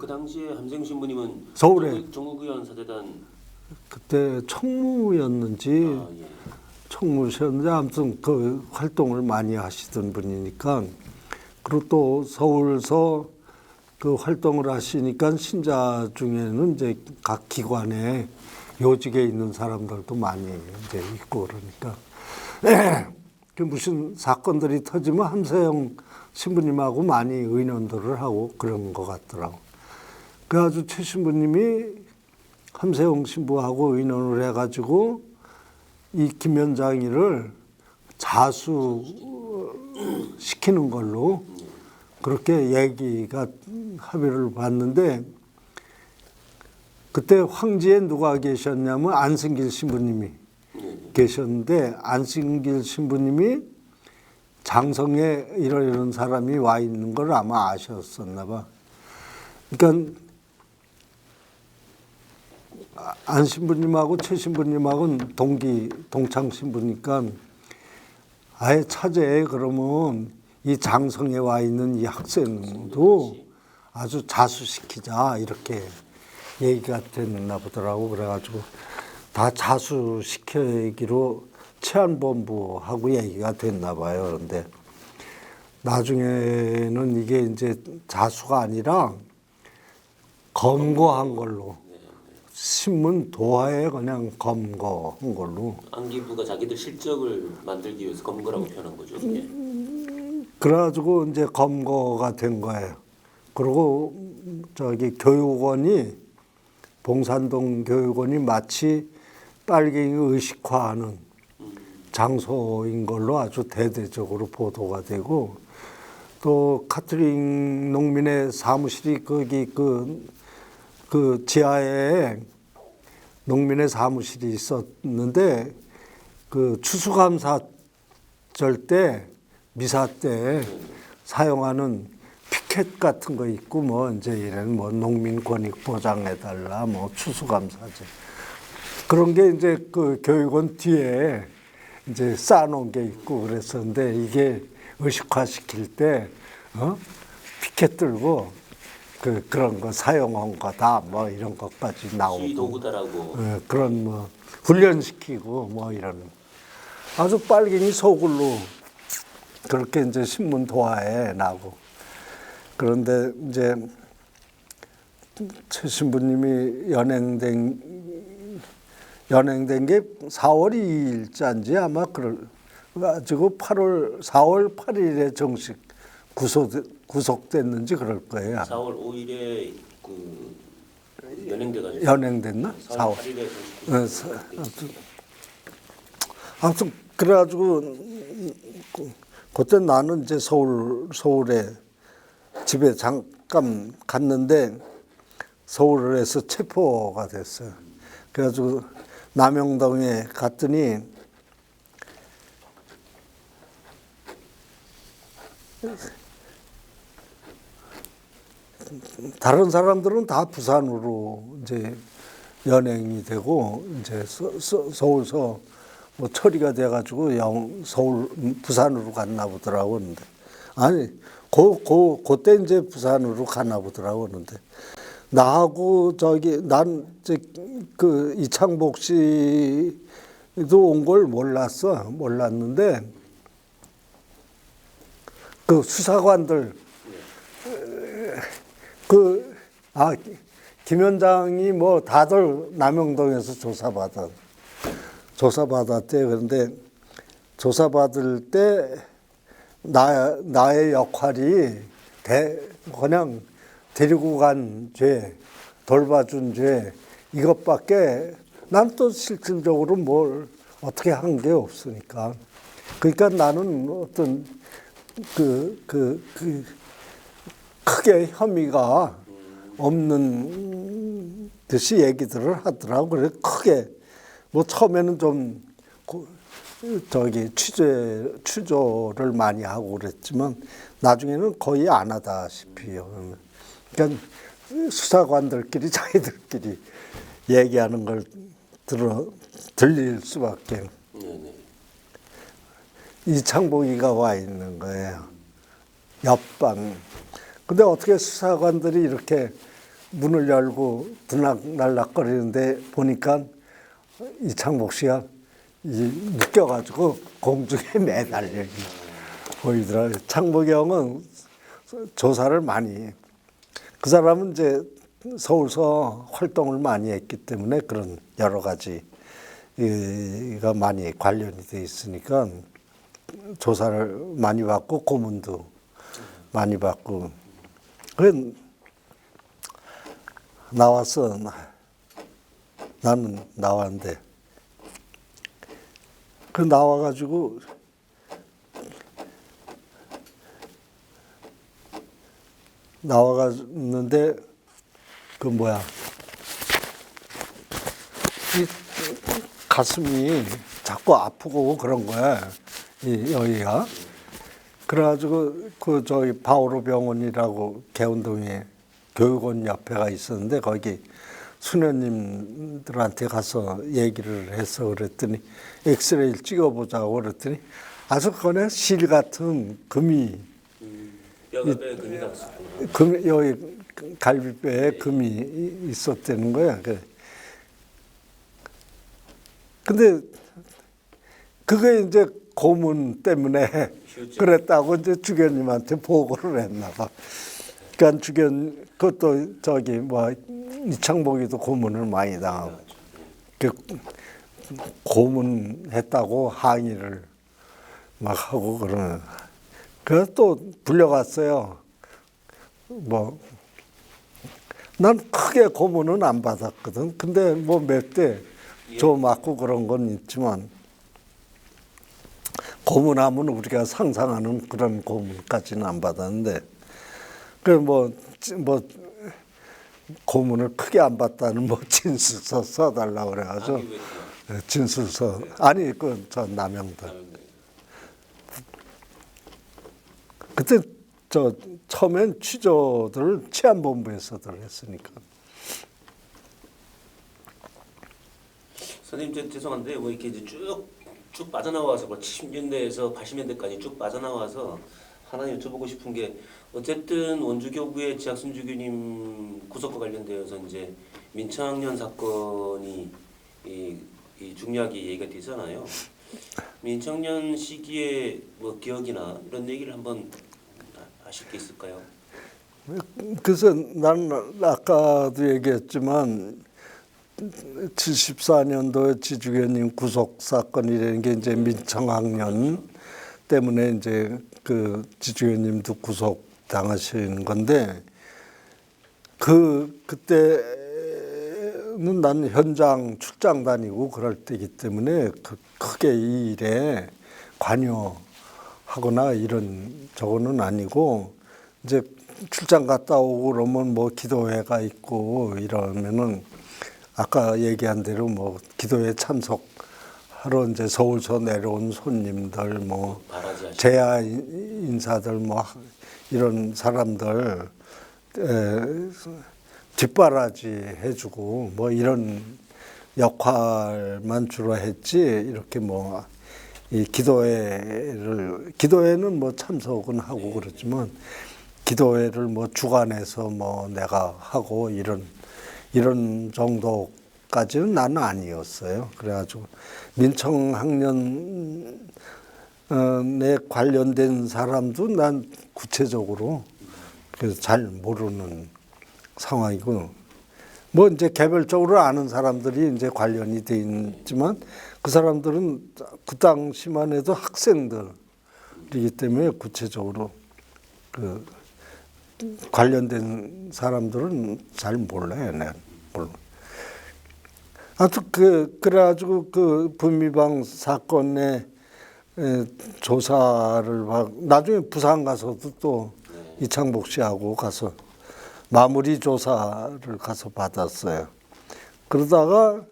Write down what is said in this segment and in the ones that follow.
그 당시에 함세웅 신부님은 서울에 정국의원 사재단 그때 총무였는지 예. 총무셨는지 아무튼 그 활동을 많이 하시던 분이니까 그리고 또 서울서 그 활동을 하시니까 신자 중에는 이제 각 기관에 요직에 있는 사람들도 많이 이제 있고 그러니까 그 무슨 사건들이 터지면 함세웅 신부님하고 많이 의논들을 하고 그런 것 같더라고. 그래가지고 최 신부님이 함세웅 신부하고 의논을 해가지고 이 김현장이를 자수시키는 걸로 그렇게 얘기가 합의를 봤는데 그때 황지에 누가 계셨냐면 안승길 신부님이 계셨는데 안승길 신부님이 장성에 이런 사람이 와 있는 걸 아마 아셨었나 봐. 그러니까 안 신부님하고 최 신부님하고는 동창 신부니까 아예 차제에 그러면 이 장성에 와 있는 이 학생도 아주 자수시키자 이렇게 얘기가 됐나 보더라고. 그래가지고 다 자수시키기로 치안본부하고 얘기가 됐나 봐요. 그런데 나중에는 이게 이제 자수가 아니라 검거한 걸로 신문 도하에 그냥 검거한 걸로. 안기부가 자기들 실적을 만들기 위해서 검거라고 표현한 거죠. 예. 그래가지고 이제 검거가 된 거예요. 그리고 저기 교육원이 봉산동 교육원이 마치 빨갱이 의식화하는 장소인 걸로 아주 대대적으로 보도가 되고 또 카트링 농민의 사무실이 거기 그 지하에 농민의 사무실이 있었는데 그 추수감사절 때 미사 때 사용하는 피켓 같은 거 있고 뭐 이제 이런 뭐 농민 권익 보장해 달라 뭐 추수감사제 그런 게 이제 그 교육원 뒤에 이제 쌓아놓은 게 있고 그랬었는데 이게 의식화시킬 때 피켓 들고 그런 거 사용한 거다 뭐 이런 것까지 나오고 시도구다라고 그런 뭐 훈련시키고 뭐 이런 아주 빨갱이 소굴로 그렇게 이제 신문 도하에 나고 그런데 이제 최 신부님이 연행된 게 4월 2일자인지 아마 그래가지고 4월 8일에 정식 구속됐는지 그럴 거예요. 4월 5일에 그 연행돼가지고 연행됐나? 4월 8일에 아무튼 그래가지고 그때 나는 이제 서울에 집에 잠깐 갔는데 서울에서 체포가 됐어요. 그래가지고 남영동에 갔더니 다른 사람들은 다 부산으로 이제 연행이 되고 이제 서울서 뭐 처리가 돼가지고 부산으로 갔나 보더라고 그러는데 아니 그때 이제 부산으로 갔나 보더라고 그러는데 나하고 그 이창복 씨도 온 걸 몰랐는데 그 수사관들 김현장이 뭐 다들 남영동에서 조사받았대. 그런데 조사받을 때 나의 역할이 그냥 데리고 간 죄, 돌봐준 죄 이것밖에 난 또 실질적으로 뭘 어떻게 한 게 없으니까. 그러니까 나는 어떤 크게 혐의가 없는 듯이 얘기들을 하더라고. 그래 크게 뭐 처음에는 좀 취조를 많이 하고 그랬지만 나중에는 거의 안 하다시피요. 그러니까 수사관들끼리 자기들끼리 얘기하는 걸 들릴 수밖에. 이창복이가 와 있는 거예요. 옆방. 근데 어떻게 수사관들이 이렇게 문을 열고 들락날락거리는데 보니까 이창복 씨가 묶여가지고 공중에 매달려 보이더라고요. 창복이 형은 조사를 많이 해. 그 사람은 이제 서울서 활동을 많이 했기 때문에 그런 여러 가지가 많이 관련이 돼 있으니까 조사를 많이 받고 고문도 많이 받고 그 나왔어. 나는 나왔는데 그 나와가지고 나와갔는데 그 뭐야 이 가슴이 자꾸 아프고 그런 거야 이 여기가. 그래가지고 그 저기 바오로 병원이라고 개운동에 교육원 옆에가 있었는데 거기 수녀님들한테 가서 얘기를 해서 그랬더니 엑스레이를 찍어보자고 그랬더니 아주 그거는 실 같은 금이 뼈에 금이 갔었구나. 여기 갈비뼈에 금이 있었다는 거야. 근데 그게 이제 고문 때문에 그랬다고 이제 주견님한테 보고를 했나 봐. 그러니까 주견 그것도 저기 뭐 이창복이도 고문을 많이 당하고 그 고문했다고 항의를 막 하고 그러는. 그래서 또 불려갔어요. 뭐 난 크게 고문은 안 받았거든. 근데 뭐 몇 대 줘 맞고 그런 건 있지만 고문하면 우리가 상상하는 그런 고문까지는 안 받았는데 그 뭐 고문을 크게 안 받다는 뭐 진술서 써달라고 그래가지고 진술서 아니 그 저 남영들 그때 저 처음엔 취조들을 치안본부에서들 했으니까. 선생님 죄송한데 뭐 이렇게 이제 쭉 빠져나와서 뭐 70년대에서 80년대까지 쭉 빠져나와서 하나 여쭤보고 싶은 게 어쨌든 원주교구의 지학순 주교님 구속과 관련되어서 이제 민청학년 사건이 이 중요하게 얘기가 되잖아요. 민청년 시기의 뭐 기억이나 이런 얘기를 한번 하실 게 있을까요? 그래서 나는 아까도 얘기했지만 74년도에 지주교님 구속 사건이라는 게 이제 민청학년 때문에 이제 그 지주교님도 구속 당하신 건데 그때는 난 현장 출장 다니고 그럴 때이기 때문에 크게 이 일에 관여하거나 이런 저거는 아니고 이제 출장 갔다 오고 그러면 뭐 기도회가 있고 이러면은 아까 얘기한 대로 뭐 기도회 참석하러 이제 서울서 내려온 손님들 뭐 제야 인사들 뭐 이런 사람들 뒷바라지 해주고 뭐 이런 역할만 주로 했지 이렇게 뭐 이 기도회는 뭐 참석은 하고 그렇지만 기도회를 뭐 주관해서 뭐 내가 하고 이런 정도까지는 나는 아니었어요. 그래가지고 민청학년에 관련된 사람도 난 구체적으로 잘 모르는 상황이고, 뭐 이제 개별적으로 아는 사람들이 이제 관련이 돼 있지만 그 사람들은 그 당시만 해도 학생들이기 때문에 구체적으로 그 관련된 사람들은 잘 몰라요, 내가 몰라. 아무튼 그래가지고 그 분미방 사건의 조사를 나중에 부산 가서도 또 이창복 씨하고 가서 마무리 조사를 가서 받았어요. 그러다가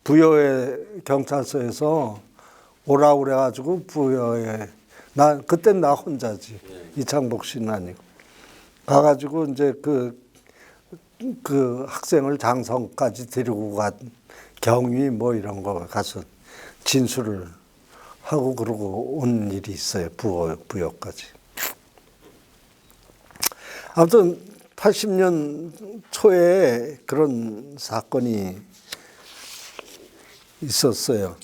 부여의 경찰서에서 오라고 그래가지고 부여에 그땐 나 혼자지 이창복 씨는 아니고 가가지고 이제 그 학생을 장성까지 데리고 간 경위 뭐 이런 거 가서 진술을 하고 그러고 온 일이 있어요. 부여까지. 아무튼 80년 초에 그런 사건이 있었어요.